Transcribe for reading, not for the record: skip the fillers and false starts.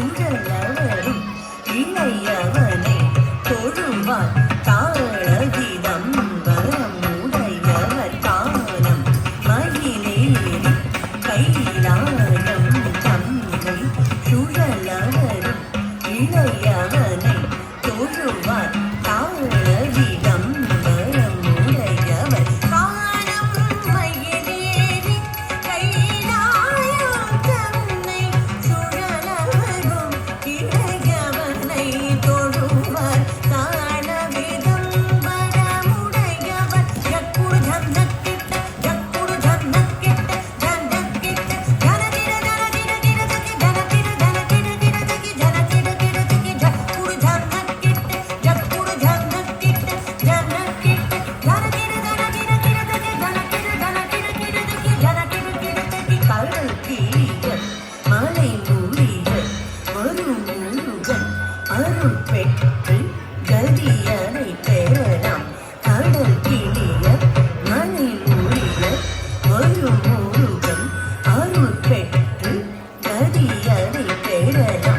சுழலவரும் இளையவனை தொழுவார் தாழகிதம் வரமுடையவர் காலம் மயிலேறி கைலாயம் தம்மை சுழலவரும் இளையவனை தொழுவார் தாழகிதம் வரமுடையவர் காலம் மயிலேறி கைலாயம் தம்மை சுழலவரும் இளையவனை தொழுவார் தாழகிதம் வரமுடையவர் ஜக்குடு ஜன்னக்கிட்ட ஜக்குடு ஜன்னக்கிட்ட ஜன்னக்கிட்ட ஜனதிர ஜனதிர திரதகி ஜனதிர ஜனதிர திரதகி ஜனதிர திரதகி ஜக்குடு ஜன்னக்கிட்ட ஜக்குடு ஜன்னக்கிட்ட ஜன்னக்கிட்ட ஜனதிர ஜனதிர திரதகி ஜனதிர ஜனதிர திரதகி ஜனதிர திரதகி கடல் தீய மலை மூடிய மறுமுருகன் அருள் பெற்று கதியனை பெறலாம் கடல் கிளிய மலை மூடிய மறுமுருகன் அருள் பெற்று கதியனை பெறலாம்